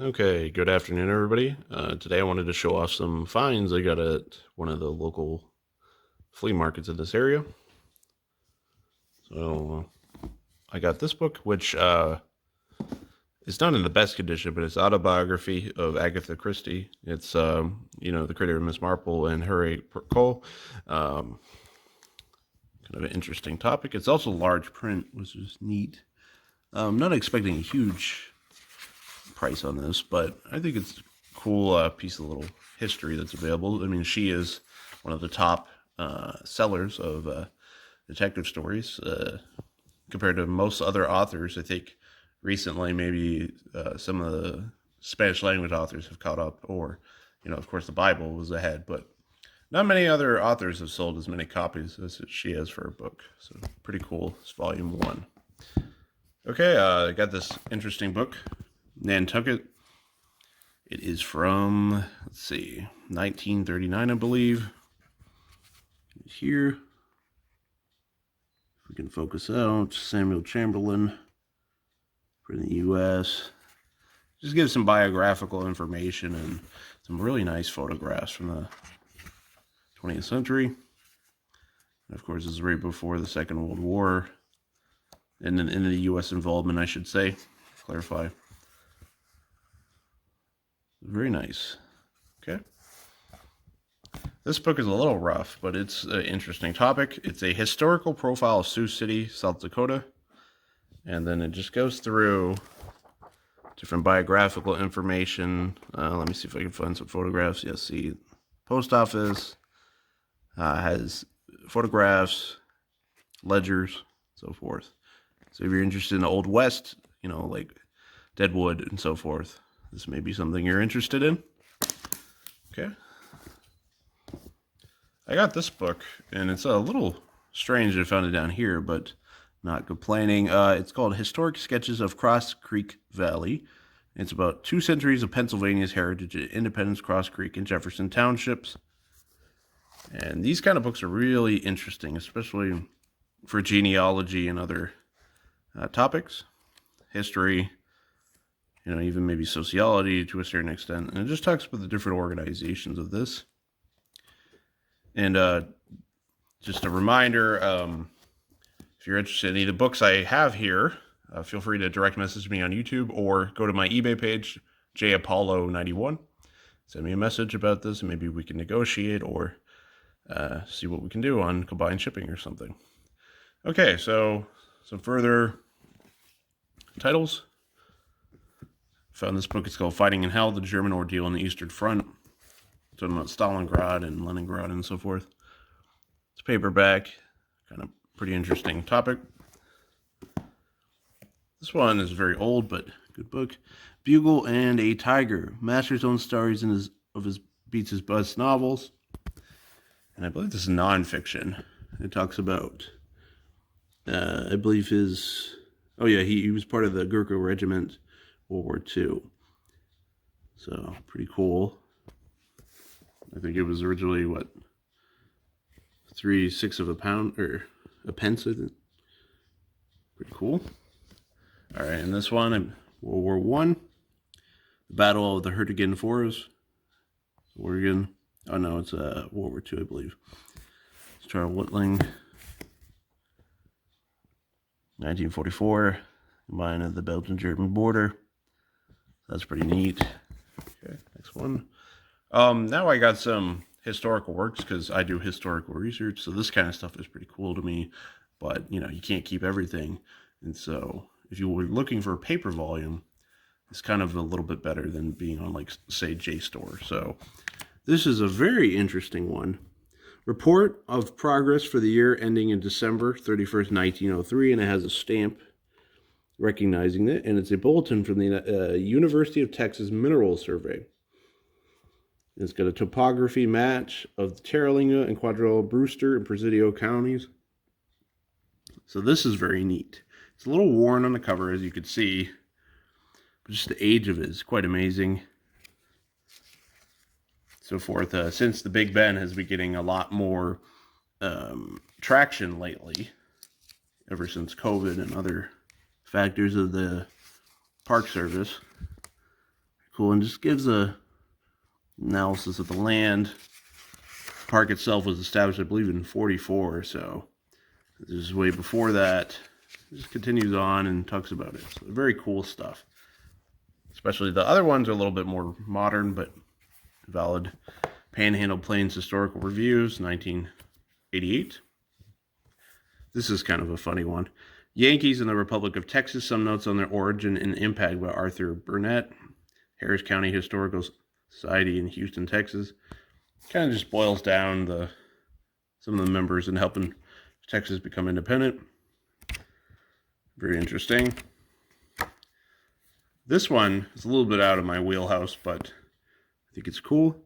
Okay, good afternoon, everybody. Today I wanted to show off some finds I got at one of the local flea markets in this area. So I got this book, which is not in the best condition, but it's autobiography of Agatha Christie. It's the creator of Miss Marple and Harriet Cole. Um, Kind of an interesting topic. It's also large print, which is neat. I'm not expecting a huge price on this, but I think it's a cool piece of little history that's available. I mean, she is one of the top sellers of detective stories compared to most other authors. I think recently maybe some of the Spanish language authors have caught up, or of course, the Bible was ahead, but not many other authors have sold as many copies as she has for her book. So pretty cool. It's volume one. Okay, I got this interesting book, Nantucket. It is from, let's see, 1939, I believe. Here, if we can focus out, Samuel Chamberlain from the U.S. Just gives some biographical information and some really nice photographs from the 20th century. And of course, this is right before the Second World War, and in the U.S. involvement, I should say, clarify. Very nice. Okay. This book is a little rough, but it's an interesting topic. It's a historical profile of Sioux City, South Dakota. And then it just goes through different biographical information. Let me see if I can find some photographs. Yes, see, post office has photographs, ledgers, so forth. So if you're interested in the Old West, like Deadwood and so forth, this may be something you're interested in. Okay. I got this book, and it's a little strange I found it down here, but not complaining. It's called Historic Sketches of Cross Creek Valley. It's about 2 centuries of Pennsylvania's heritage at Independence, Cross Creek, and Jefferson Townships. And these kind of books are really interesting, especially for genealogy and other topics. History, even maybe sociology to a certain extent. And it just talks about the different organizations of this. And just a reminder, if you're interested in any of the books I have here, feel free to direct message me on YouTube or go to my eBay page, japollo91. Send me a message about this, and maybe we can negotiate or see what we can do on combined shipping or something. Okay, so some further titles. Found this book. It's called Fighting in Hell, The German Ordeal on the Eastern Front. It's talking about Stalingrad and Leningrad and so forth. It's paperback. Kind of pretty interesting topic. This one is very old, but good book. Bugle and a Tiger. Master's own stories of his beats his best novels. And I believe this is nonfiction. It talks about, I believe he was part of the Gurkha Regiment, World War II. So, pretty cool. I think it was originally, 3/6 of a pound, or a pence, I think. Pretty cool. All right, and this one, World War One, the Battle of the Hurtgen Forest, Oregon. Oh no, it's World War II, I believe. It's Charles Whitling, 1944, line of the Belgian-German border. That's pretty neat. Okay, next one. Now I got some historical works because I do historical research, so this kind of stuff is pretty cool to me. But you can't keep everything, and so if you were looking for a paper volume, it's kind of a little bit better than being on, like, say, JSTOR. So this is a very interesting one. Report of progress for the year ending in December 31st, 1903, and it has a stamp recognizing it, and it's a bulletin from the University of Texas Mineral Survey. It's got a topography match of the Terralinga and Quadrilla, Brewster, and Presidio counties. So this is very neat. It's a little worn on the cover, as you can see, but just the age of it is quite amazing. So forth. Since the Big Ben has been getting a lot more traction lately, ever since COVID and other factors of the Park Service. cool, and just gives a analysis of the land. The park itself was established, I believe, in 44, so this is way before that. It just continues on and talks about it. So very cool stuff. Especially the other ones are a little bit more modern, but valid. Panhandle Plains Historical Reviews, 1988. This is kind of a funny one. Yankees in the Republic of Texas, some notes on their origin and impact by Arthur Burnett. Harris County Historical Society in Houston, Texas. Kind of just boils down some of the members in helping Texas become independent. Very interesting. This one is a little bit out of my wheelhouse, but I think it's cool.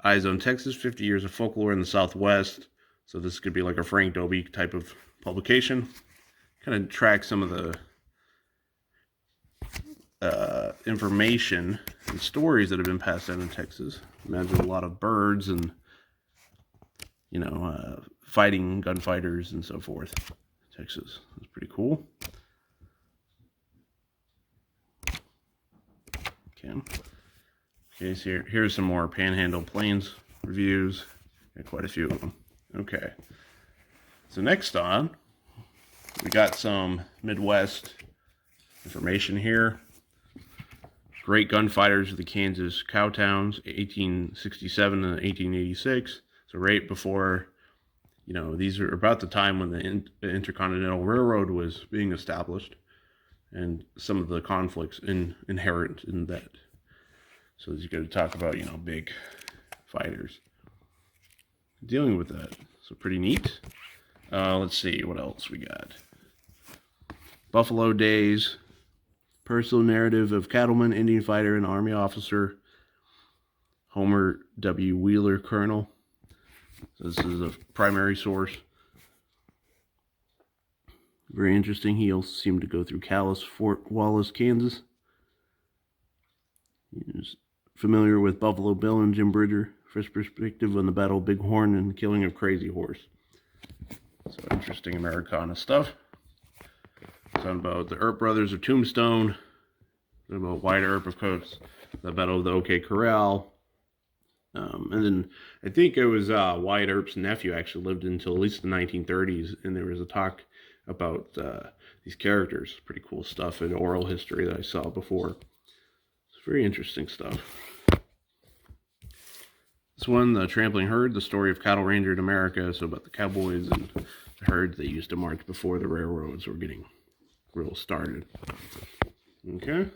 Eyes on Texas, 50 Years of Folklore in the Southwest. So this could be like a Frank Dobie type of publication. Kind of track some of the information and stories that have been passed down in Texas. Imagine a lot of birds and, fighting gunfighters and so forth. Texas is pretty cool. Okay, so here's some more Panhandle Plains reviews. Got quite a few of them. Okay. So next on, we got some Midwest information here. Great gunfighters of the Kansas Cowtowns, 1867 to 1886. So right before, these are about the time when the Intercontinental Railroad was being established, and some of the conflicts inherent in that. So you got to talk about, big fighters dealing with that. So pretty neat. Let's see what else we got. Buffalo Days, personal narrative of cattleman, Indian fighter, and Army officer Homer W. Wheeler, Colonel. So this is a primary source. Very interesting. He also seemed to go through Fort Wallace, Kansas. He's familiar with Buffalo Bill and Jim Bridger. First perspective on the Battle of Bighorn and killing of Crazy Horse. So interesting Americana stuff. Talking about the Earp brothers of Tombstone. Talking about Wyatt Earp, of course. The Battle of the OK Corral. And then I think it was Wyatt Earp's nephew actually lived until at least the 1930s. And there was a talk about these characters. Pretty cool stuff in oral history that I saw before. It's very interesting stuff. This one, The Trampling Herd, the story of cattle ranger in America. So about the cowboys and the herds they used to march before the railroads were getting real started. Okay.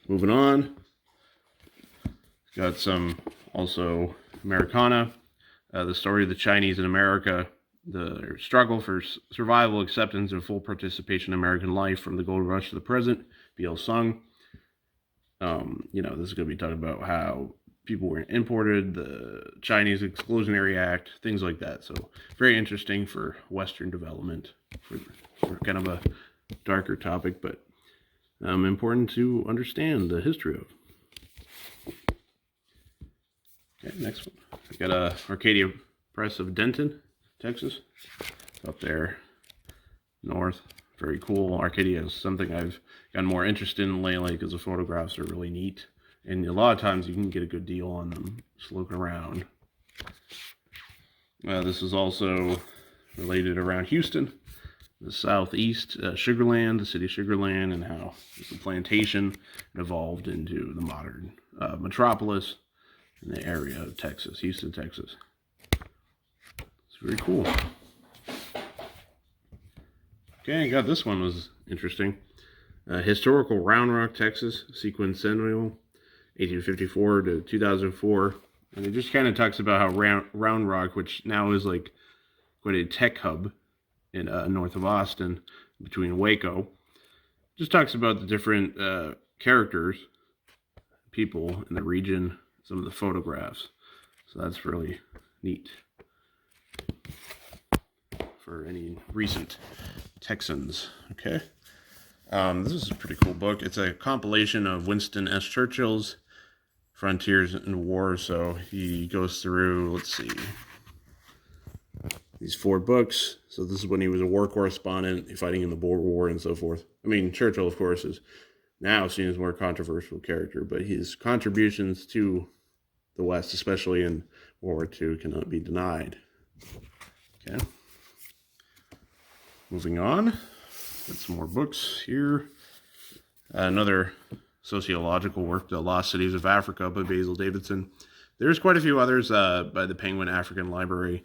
Moving on. Got some also Americana. The story of the Chinese in America. The struggle for survival, acceptance, and full participation in American life from the gold rush to the present. B.L. Sung. This is going to be talking about how people were imported, the Chinese Exclusionary Act, things like that. So very interesting for Western development, for kind of a darker topic, but important to understand the history of. Okay, next one. I got Arcadia Press of Denton, Texas. It's up there north. Very cool. Arcadia is something I've gotten more interested in lately because the photographs are really neat. And a lot of times you can get a good deal on them just looking around. This is also related around Houston, the southeast, Sugarland, the city of Sugarland, and how the plantation evolved into the modern metropolis in the area of Texas, Houston, Texas. It's very cool. Okay, I got this one was interesting. Historical Round Rock, Texas, Sequencennial, 1854 to 2004. And it just kind of talks about how Round Rock, which now is like quite a tech hub in north of Austin, between Waco, just talks about the different characters, people in the region, some of the photographs. So that's really neat for any recent Texans. Okay. This is a pretty cool book. It's a compilation of Winston S. Churchill's Frontiers and War. So he goes through, let's see, these 4 books. So this is when he was a war correspondent, fighting in the Boer War and so forth. I mean, Churchill, of course, is now seen as a more controversial character, but his contributions to the West, especially in World War II, cannot be denied. Okay. Moving on. Got some more books here. Another sociological work, The Lost Cities of Africa by Basil Davidson. There's quite a few others by the Penguin African Library.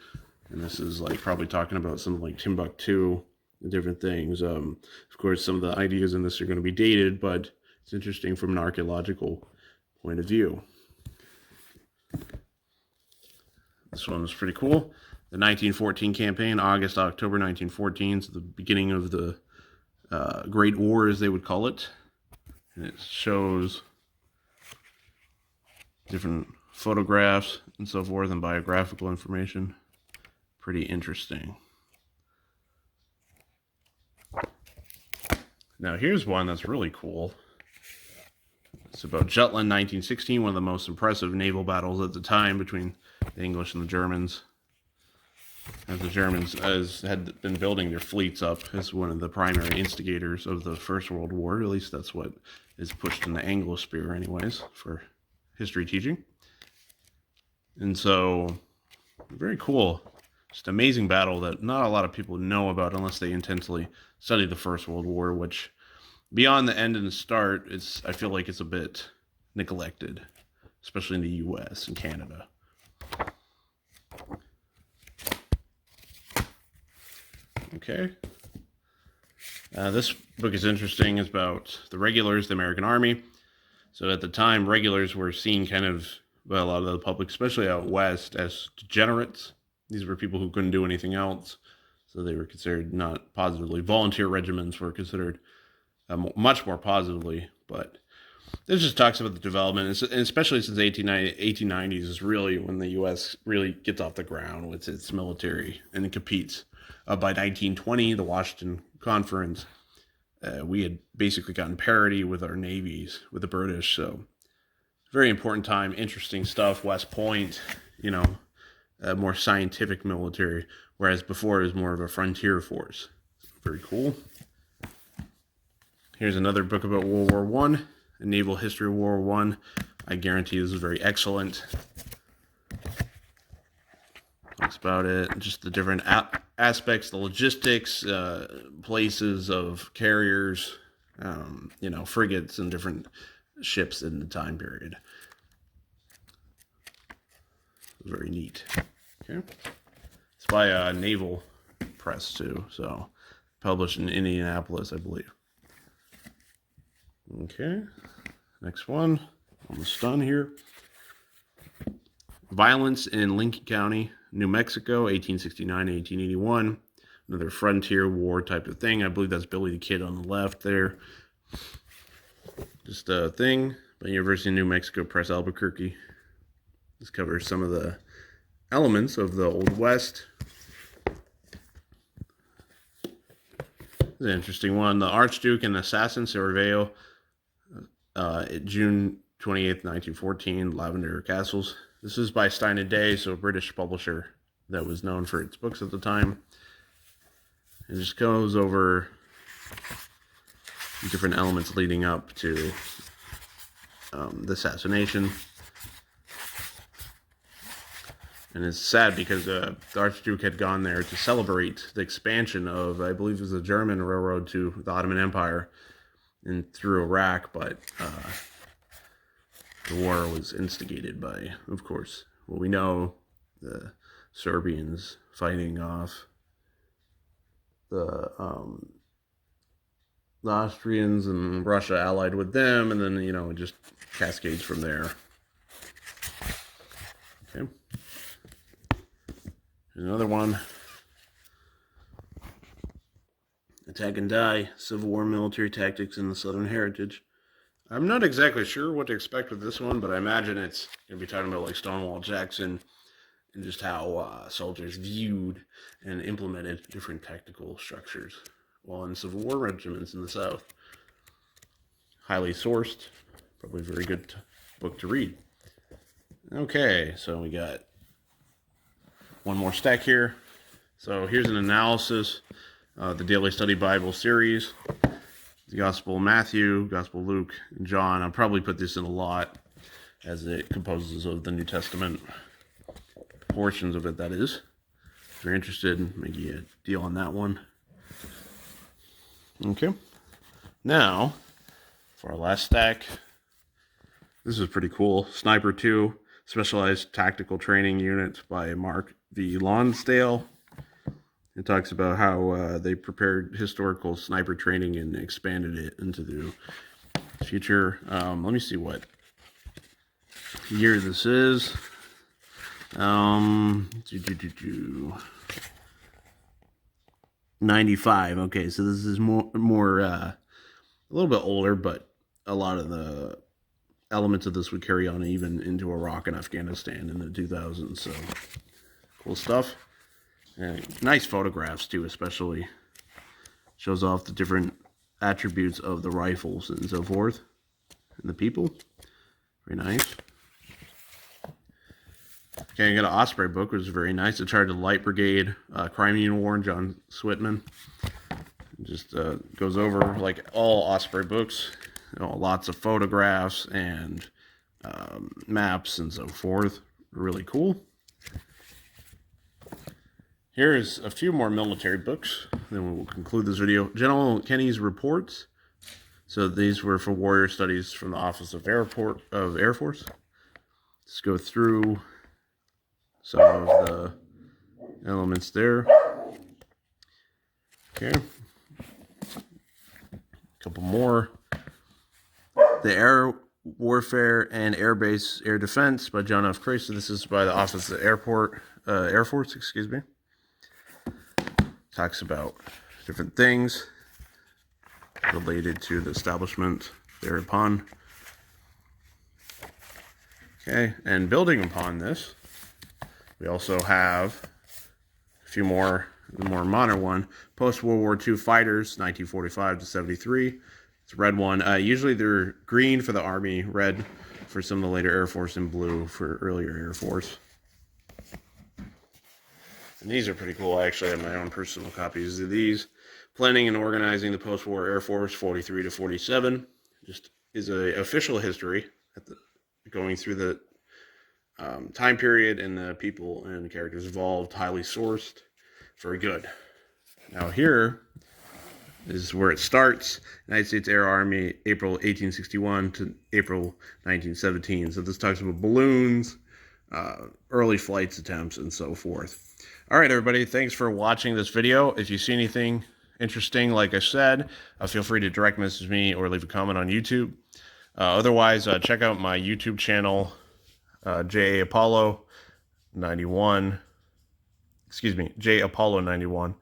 And this is like probably talking about something like Timbuktu and different things. Of course, some of the ideas in this are going to be dated, but it's interesting from an archaeological point of view. This one was pretty cool. The 1914 campaign, October 1914, so the beginning of the Great War, as they would call it. And it shows different photographs and so forth and biographical information. Pretty interesting. Now here's one that's really cool. It's about Jutland 1916, one of the most impressive naval battles at the time between the English and the Germans. As the Germans had been building their fleets up as one of the primary instigators of the First World War. At least that's what is pushed in the Anglosphere anyways for history teaching. And so, very cool. Just amazing battle that not a lot of people know about unless they intensely study the First World War, which beyond the end and the start, I feel like it's a bit neglected, especially in the US and Canada. Okay. This book is interesting. It's about the regulars, the American Army. So at the time, regulars were seen kind of by a lot of the public, especially out west, as degenerates. These were people who couldn't do anything else. So they were considered not positively. Volunteer regiments were considered much more positively. But this just talks about the development, and especially since the 1890s is really when the U.S. really gets off the ground with its military and it competes. By 1920, the Washington Conference, we had basically gotten parity with our navies, with the British. So very important time, interesting stuff. West Point, more scientific military, whereas before it was more of a frontier force. Very cool. Here's another book about World War I, a naval history of World War I. I guarantee this is very excellent. Talks about it, just the different aspects, the logistics, places of carriers, frigates and different ships in the time period. Very neat. Okay. It's by a Naval Press too, so published in Indianapolis, I believe. Okay. Next one. Almost done here. Violence in Lincoln County, New Mexico, 1869-1881. Another frontier war type of thing. I believe that's Billy the Kid on the left there. Just a thing by University of New Mexico Press, Albuquerque. This covers some of the elements of the Old West. This is an interesting one. The Archduke and Assassin, Cerveo, June 28th, 1914, Lavender Castles. This is by Stein and Day, so a British publisher that was known for its books at the time. It just goes over different elements leading up to the assassination. And it's sad because the Archduke had gone there to celebrate the expansion of, I believe it was the German railroad to the Ottoman Empire and through Iraq, but the war was instigated by, of course, what we know, the Serbians fighting off the Austrians, and Russia allied with them, and then, it just cascades from there. Okay. Another one. Attack and Die, Civil War Military Tactics in the Southern Heritage. I'm not exactly sure what to expect with this one, but I imagine it's going to be talking about like Stonewall Jackson and just how soldiers viewed and implemented different tactical structures while in Civil War regiments in the South. Highly sourced, probably a very good book to read. Okay, so we got one more stack here. So here's an analysis of the Daily Study Bible series. the Gospel of Matthew, Gospel of Luke, and John. I'll probably put this in a lot as it composes of the New Testament, portions of it, that is. If you're interested, maybe a deal on that one. Okay. Now, for our last stack, this is pretty cool. Sniper 2, Specialized Tactical Training Unit by Mark V. Lonsdale. It talks about how they prepared historical sniper training and expanded it into the future. Let me see what year this is. 95. Okay, so this is more a little bit older, but a lot of the elements of this would carry on even into Iraq and Afghanistan in the 2000s. So cool stuff. And nice photographs too, especially shows off the different attributes of the rifles and so forth, and the people. Very nice. Okay, I got an Osprey book, which is very nice. A Charge of the Light Brigade, Crimean War, John Switman. It just goes over like all Osprey books. You know, lots of photographs and maps and so forth. Really cool. Here's a few more military books. Then we will conclude this video. General Kenny's reports. So these were for warrior studies from the Office of Air Force. Let's go through some of the elements there. Okay. A couple more. The Air Warfare and Air Base Air Defense by John F. Crace. So this is by the Office of Air Force, excuse me. Talks about different things related to the establishment thereupon. Okay, and building upon this, we also have a few more, the more modern one, post-World War II fighters, 1945 to 73. It's a red one. Usually they're green for the Army, red for some of the later Air Force, and blue for earlier Air Force. And these are pretty cool. I actually have my own personal copies of these. Planning and Organizing the Post-War Air Force, 43 to 47. Just is an official history going through the time period and the people and characters involved, highly sourced, very good. Now here is where it starts. United States Air Army, April 1861 to April 1917. So this talks about balloons, early flights attempts, and so forth. All right, everybody, thanks for watching this video. If you see anything interesting, like I said, feel free to direct message me or leave a comment on YouTube. Otherwise, check out my YouTube channel, J Apollo 91, J Apollo 91,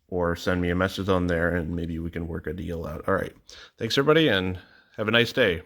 or send me a message on there and maybe we can work a deal out. All right. Thanks, everybody, and have a nice day.